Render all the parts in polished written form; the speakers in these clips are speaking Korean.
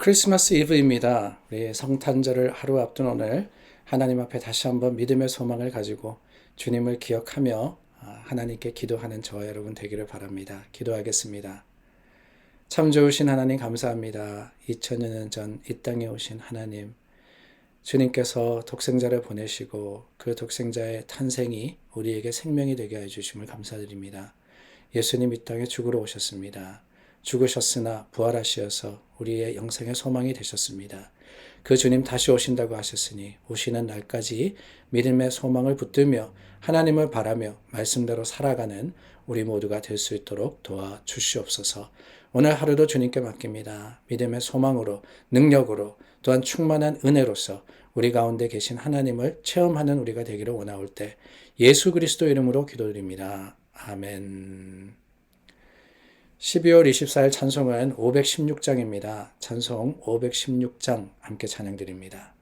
크리스마스 이브입니다. 우리 성탄절을 하루 앞둔 오늘 하나님 앞에 다시 한번 믿음의 소망을 가지고 주님을 기억하며 하나님께 기도하는 저와 여러분 되기를 바랍니다. 기도하겠습니다. 참 좋으신 하나님 감사합니다. 2000여 년 전 이 땅에 오신 하나님, 주님께서 독생자를 보내시고 그 독생자의 탄생이 우리에게 생명이 되게 해주심을 감사드립니다. 예수님 이 땅에 죽으러 오셨습니다. 죽으셨으나 부활하시어서 우리의 영생의 소망이 되셨습니다. 그 주님 다시 오신다고 하셨으니 오시는 날까지 믿음의 소망을 붙들며 하나님을 바라며 말씀대로 살아가는 우리 모두가 될 수 있도록 도와주시옵소서. 오늘 하루도 주님께 맡깁니다. 믿음의 소망으로, 능력으로, 또한 충만한 은혜로서 우리 가운데 계신 하나님을 체험하는 우리가 되기를 원하올 때 예수 그리스도 이름으로 기도드립니다. 아멘. 12월 24일 찬송은 516장입니다. 찬송 516장 함께 찬양드립니다.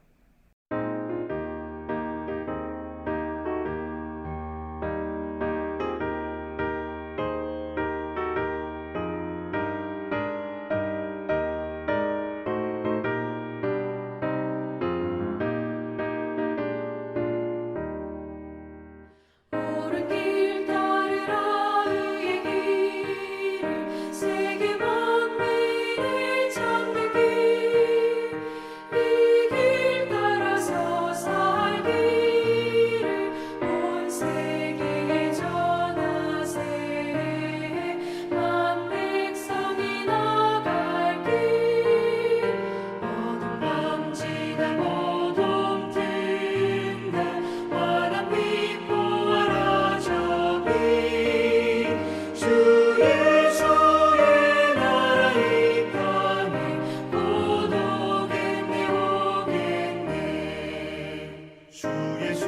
옳은 길 따르라 의의 길을 세계 만민이 찾는 길 이 길 따라서 살기를 온 세계에 전하세 만 백성이 나갈 길 어둠 밤지나 모둠 든다 환한 빛 보아라 저기 주 예수의 나라 이 땅에 곧 오겠네 오겠네 주 예수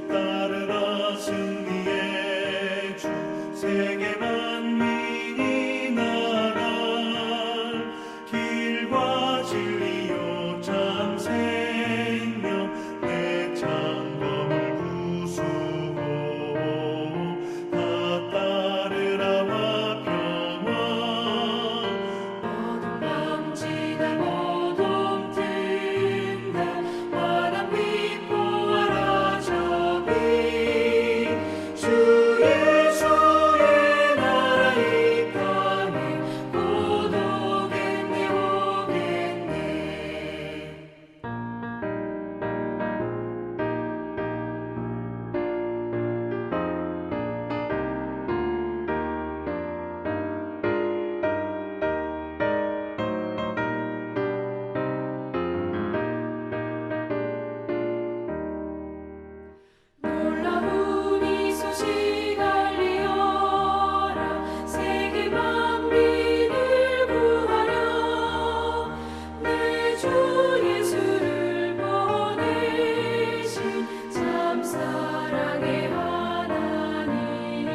따르라 승리의 주 세계 만민이 나갈 길과 진리요 참 생명 내 창검을 부수고 다 따르라와 평화 어둠 밤지나 모둠 든다 환한 빛 보아라 저기 주 예수의 나라 이 땅에 곧 오겠네 오겠네 놀라운 이 소식 알리어라 세계 만민을 구하려 내 주 예수를 보내신 참 사랑의 하나님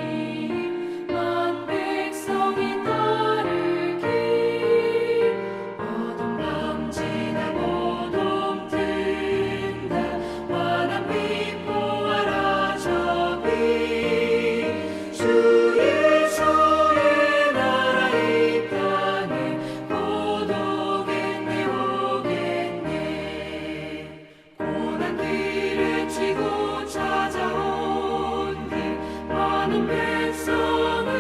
만 백성이 따를 길 어둠 밤지나 모둠 든다 환한 빛 보아라 저기 주 예수의 나라 이 땅에 곧 오겠네 오겠네 고난 길에 치고 찾아온 길 많은 백성을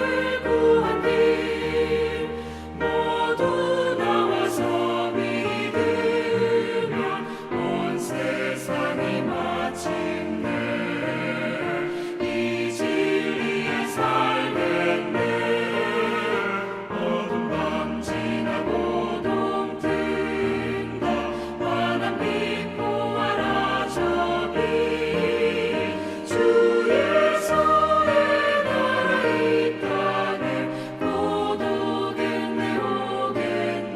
구한 길 모두 나와서 믿으면 온 세상이 마침내 이 진리에 살겠네 어둠 밤지나 모둠 든다 환한 빛 보아라 저기 주 예수의 나라 이 땅에 곧 오겠네 오겠네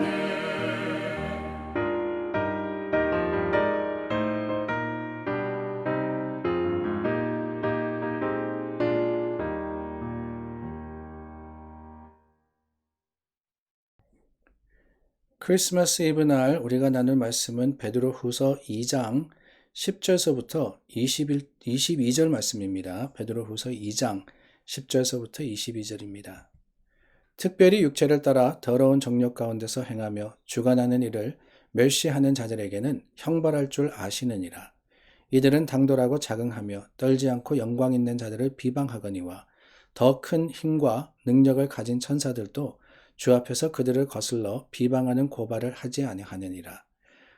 크리스마스 이브 날 우리가 나눌 말씀은 베드로후서 2장 10절서부터 22절 말씀입니다. 베드로후서 2장 10절서부터 22절입니다. 특별히 육체를 따라 더러운 정욕 가운데서 행하며 주관하는 일을 멸시하는 자들에게는 형벌할 줄 아시느니라. 이들은 당돌하고 자긍하며 떨지 않고 영광 있는 자들을 비방하거니와 더 큰 힘과 능력을 가진 천사들도 주 앞에서 그들을 거슬러 비방하는 고발을 하지 아니하느니라.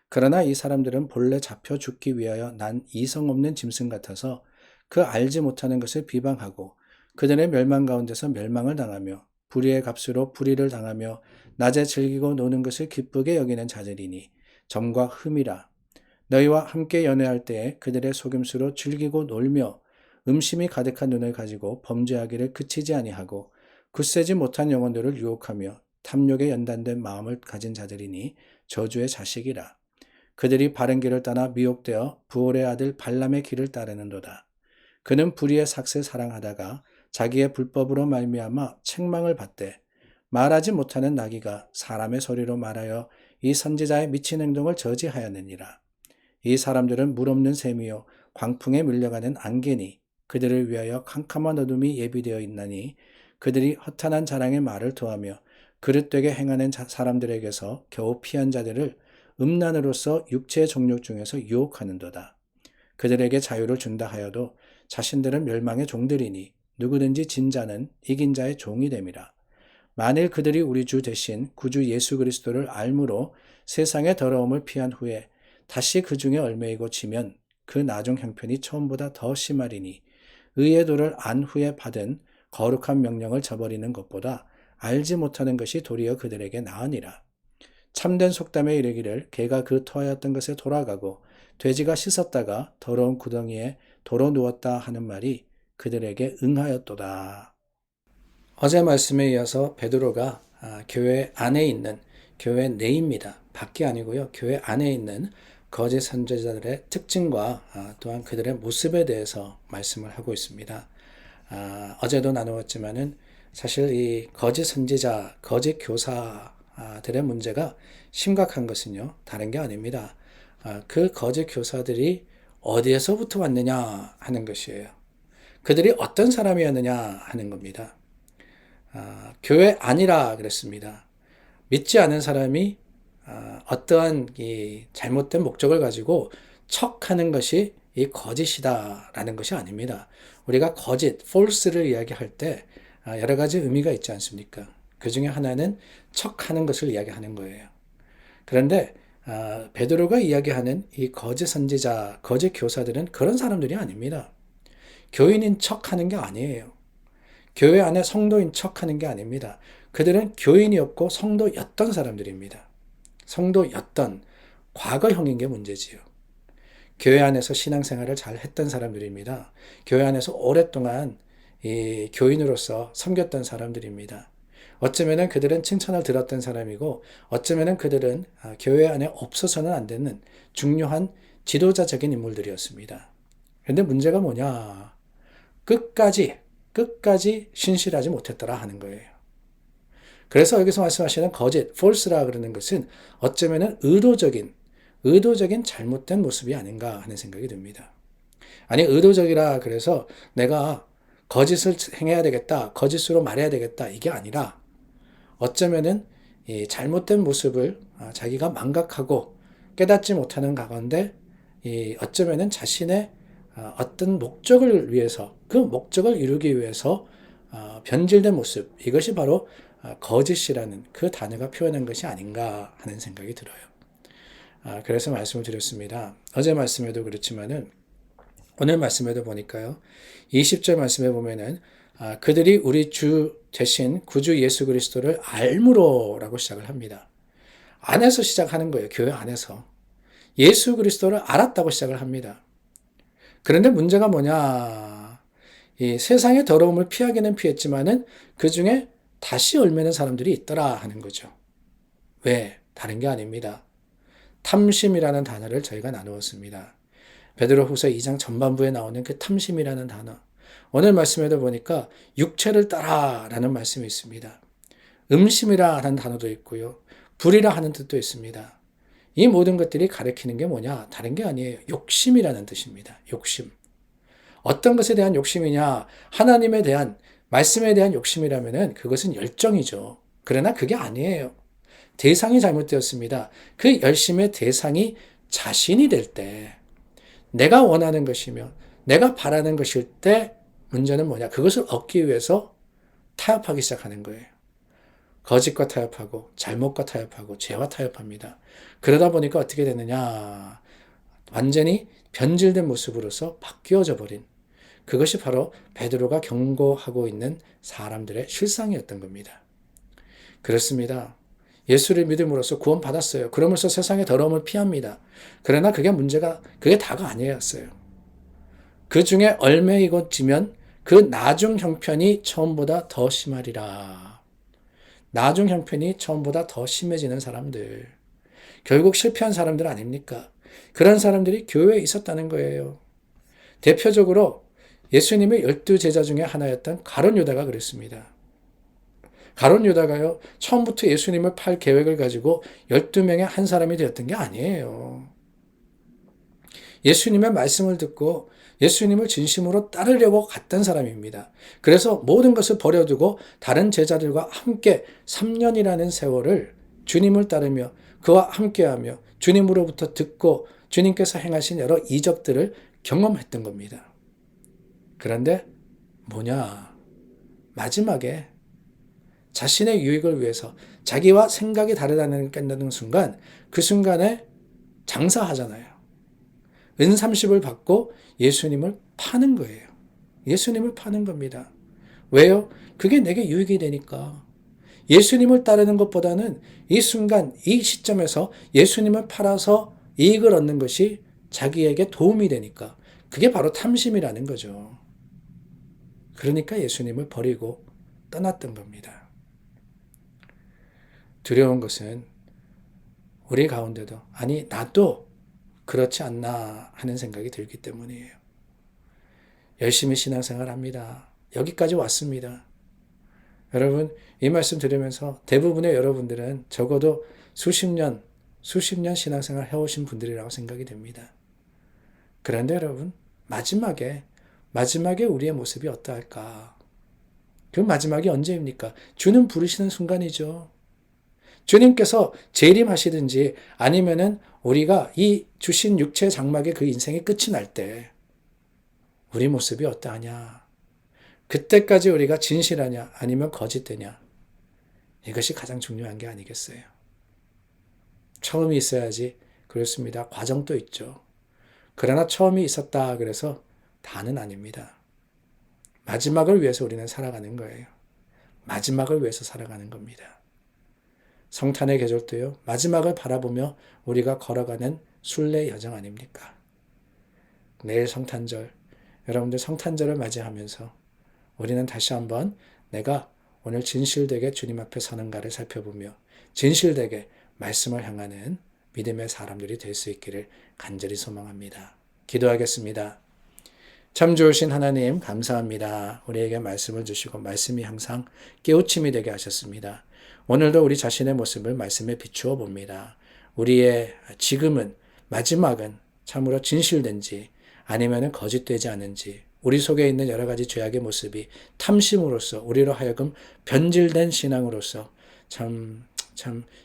그러나 이 사람들은 본래 잡혀 죽기 위하여 난 이성 없는 짐승 같아서 그 알지 못하는 것을 비방하고 그들의 멸망 가운데서 멸망을 당하며 불의의 값으로 불의를 당하며 낮에 즐기고 노는 것을 기쁘게 여기는 자들이니 점과 흠이라. 너희와 함께 연애할 때에 그들의 속임수로 즐기고 놀며 음심이 가득한 눈을 가지고 범죄하기를 그치지 아니하고 굳세지 못한 영혼들을 유혹하며 탐욕에 연단된 마음을 가진 자들이니 저주의 자식이라. 그들이 바른 길을 떠나 미혹되어 부올의 아들 발람의 길을 따르는도다. 그는 불의의 삭슬 사랑하다가 자기의 불법으로 말미암아 책망을 받되 말하지 못하는 나귀가 사람의 소리로 말하여 이 선지자의 미친 행동을 저지하였느니라. 이 사람들은 물 없는 샘이요 광풍에 밀려가는 안개니 그들을 위하여 캄캄한 어둠이 예비되어 있나니 그들이 허탄한 자랑의 말을 토하며 그릇되게 행하는 사람들에게서 겨우 피한 자들을 음란으로서 육체의 정욕 중에서 유혹하는도다. 그들에게 자유를 준다 하여도 자신들은 멸망의 종들이니 누구든지 진 자는 이긴 자의 종이 됨이라. 만일 그들이 우리 주 대신 구주 예수 그리스도를 알므로 세상의 더러움을 피한 후에 다시 그 중에 얽매이고 지면 그 나중 형편이 처음보다 더 심하리니 의의 도를 안 후에 받은 거룩한 명령을 저버리는 것보다 알지 못하는 것이 도리어 그들에게 나으니라. 참된 속담에 이르기를 개가 그 토하였던 것에 돌아가고 돼지가 씻었다가 더러운 구덩이에 도로 누웠다 하는 말이 그들에게 응하였도다. 어제 말씀에 이어서 베드로가 교회 안에 있는, 교회 내입니다. 밖이 아니고요. 교회 안에 있는 거짓 선지자들의 특징과 또한 그들의 모습에 대해서 말씀을 하고 있습니다. 어제도 나누었지만은 사실 이 거짓 선지자, 거짓 교사들의 문제가 심각한 것은요, 다른 게 아닙니다. 그 거짓 교사들이 어디에서부터 왔느냐 하는 것이에요. 그들이 어떤 사람이었느냐 하는 겁니다. 교회 아니라 그랬습니다. 믿지 않은 사람이 어떠한 이 잘못된 목적을 가지고 척하는 것이 이 거짓이다라는 것이 아닙니다. 우리가 거짓, false를 이야기할 때 여러 가지 의미가 있지 않습니까? 그 중에 하나는 척하는 것을 이야기하는 거예요. 그런데 베드로가 이야기하는 이 거짓 선지자, 거짓 교사들은 그런 사람들이 아닙니다. 교인인 척하는 게 아니에요. 교회 안에 성도인 척하는 게 아닙니다. 그들은 교인이었고 성도였던 사람들입니다. 성도였던 과거형인 게 문제지요. 교회 안에서 신앙생활을 잘 했던 사람들입니다. 교회 안에서 오랫동안 이 교인으로서 섬겼던 사람들입니다. 어쩌면은 그들은 칭찬을 들었던 사람이고 어쩌면은 그들은 교회 안에 없어서는 안 되는 중요한 지도자적인 인물들이었습니다. 그런데 문제가 뭐냐? 끝까지 신실하지 못했더라 하는 거예요. 그래서 여기서 말씀하시는 거짓, false라 그러는 것은 어쩌면은 의도적인 잘못된 모습이 아닌가 하는 생각이 듭니다. 아니, 의도적이라 그래서 내가 거짓을 행해야 되겠다, 거짓으로 말해야 되겠다, 이게 아니라 어쩌면은 이 잘못된 모습을 자기가 망각하고 깨닫지 못하는 가운데 어쩌면은 자신의 어떤 목적을 위해서, 그 목적을 이루기 위해서 변질된 모습, 이것이 바로 거짓이라는 그 단어가 표현한 것이 아닌가 하는 생각이 들어요. 그래서 말씀을 드렸습니다. 어제 말씀에도 그렇지만은 오늘 말씀에도 보니까요. 20절 말씀에 보면은 그들이 우리 주 대신 구주 예수 그리스도를 알므로라고 시작을 합니다. 안에서 시작하는 거예요. 교회 안에서. 예수 그리스도를 알았다고 시작을 합니다. 그런데 문제가 뭐냐? 이 세상의 더러움을 피하기는 피했지만은 그 중에 다시 얽매는 사람들이 있더라 하는 거죠. 왜? 다른 게 아닙니다. 탐심이라는 단어를 저희가 나누었습니다. 베드로후서 2장 전반부에 나오는 그 탐심이라는 단어. 오늘 말씀에도 보니까 육체를 따라라는 말씀이 있습니다. 음심이라는 단어도 있고요. 불이라 하는 뜻도 있습니다. 이 모든 것들이 가리키는 게 뭐냐? 다른 게 아니에요. 욕심이라는 뜻입니다. 욕심. 어떤 것에 대한 욕심이냐? 하나님에 대한, 말씀에 대한 욕심이라면은 그것은 열정이죠. 그러나 그게 아니에요. 대상이 잘못되었습니다. 그 열심의 대상이 자신이 될 때, 내가 원하는 것이며 내가 바라는 것일 때 문제는 뭐냐? 그것을 얻기 위해서 타협하기 시작하는 거예요. 거짓과 타협하고 잘못과 타협하고 죄와 타협합니다. 그러다 보니까 어떻게 되느냐? 완전히 변질된 모습으로서 바뀌어져 버린, 그것이 바로 베드로가 경고하고 있는 사람들의 실상이었던 겁니다. 그렇습니다. 예수를 믿음으로써 구원받았어요. 그러면서 세상의 더러움을 피합니다. 그러나 그게 다가 아니었어요. 그 중에 얼매이고 지면 그 나중 형편이 처음보다 더 심하리라. 나중 형편이 처음보다 더 심해지는 사람들. 결국 실패한 사람들 아닙니까? 그런 사람들이 교회에 있었다는 거예요. 대표적으로 예수님의 12제자 중에 하나였던 가룟 유다가 그랬습니다. 가룟 유다가요, 처음부터 예수님을 팔 계획을 가지고 12명의 한 사람이 되었던 게 아니에요. 예수님의 말씀을 듣고 예수님을 진심으로 따르려고 갔던 사람입니다. 그래서 모든 것을 버려두고 다른 제자들과 함께 3년이라는 세월을 주님을 따르며 그와 함께하며 주님으로부터 듣고 주님께서 행하신 여러 이적들을 경험했던 겁니다. 그런데 뭐냐? 마지막에 자신의 유익을 위해서 자기와 생각이 다르다는 걸 깨닫는 순간, 그 순간에 장사하잖아요. 은 30을 받고 예수님을 파는 거예요. 예수님을 파는 겁니다. 왜요? 그게 내게 유익이 되니까. 예수님을 따르는 것보다는 이 순간, 이 시점에서 예수님을 팔아서 이익을 얻는 것이 자기에게 도움이 되니까. 그게 바로 탐심이라는 거죠. 그러니까 예수님을 버리고 떠났던 겁니다. 두려운 것은 우리 가운데도, 아니 나도 그렇지 않나 하는 생각이 들기 때문이에요. 열심히 신앙생활 합니다. 여기까지 왔습니다. 여러분, 이 말씀 들으면서 대부분의 여러분들은 적어도 수십 년 신앙생활 해오신 분들이라고 생각이 됩니다. 그런데 여러분, 마지막에 우리의 모습이 어떠할까? 그 마지막이 언제입니까? 주는 부르시는 순간이죠. 주님께서 재림하시든지 아니면은 우리가 이 주신 육체 장막의 그 인생의 끝이 날 때 우리 모습이 어떠하냐? 그때까지 우리가 진실하냐 아니면 거짓되냐? 이것이 가장 중요한 게 아니겠어요? 처음이 있어야지. 그렇습니다. 과정도 있죠. 그러나 처음이 있었다 그래서 다는 아닙니다. 마지막을 위해서 우리는 살아가는 거예요. 마지막을 위해서 살아가는 겁니다. 성탄의 계절도요, 마지막을 바라보며 우리가 걸어가는 순례 여정 아닙니까? 내일 성탄절, 여러분들 성탄절을 맞이하면서 우리는 다시 한번 내가 오늘 진실되게 주님 앞에 서는가를 살펴보며 진실되게 말씀을 향하는 믿음의 사람들이 될 수 있기를 간절히 소망합니다. 기도하겠습니다. 참 좋으신 하나님 감사합니다. 우리에게 말씀을 주시고 말씀이 항상 깨우침이 되게 하셨습니다. 오늘도 우리 자신의 모습을 말씀에 비추어 봅니다. 우리의 지금은, 마지막은 참으로 진실된지 아니면 거짓되지 않은지, 우리 속에 있는 여러 가지 죄악의 모습이 탐심으로써 우리로 하여금 변질된 신앙으로서 참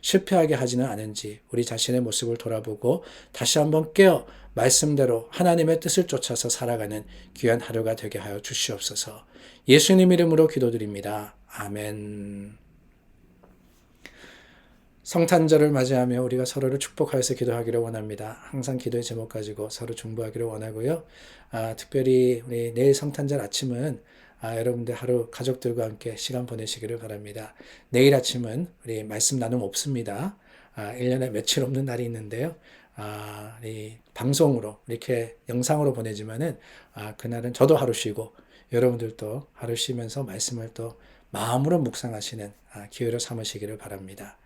실패하게 하지는 않은지 우리 자신의 모습을 돌아보고 다시 한번 깨어 말씀대로 하나님의 뜻을 쫓아서 살아가는 귀한 하루가 되게 하여 주시옵소서. 예수님 이름으로 기도드립니다. 아멘. 성탄절을 맞이하며 우리가 서로를 축복하여서 기도하기를 원합니다. 항상 기도의 제목 가지고 서로 중보하기를 원하고요. 특별히 우리 내일 성탄절 아침은 여러분들 하루 가족들과 함께 시간 보내시기를 바랍니다. 내일 아침은 우리 말씀 나눔 없습니다. 1년에 며칠 없는 날이 있는데요. 이 방송으로 이렇게 영상으로 보내지만은 그날은 저도 하루 쉬고 여러분들도 하루 쉬면서 말씀을 또 마음으로 묵상하시는 기회로 삼으시기를 바랍니다.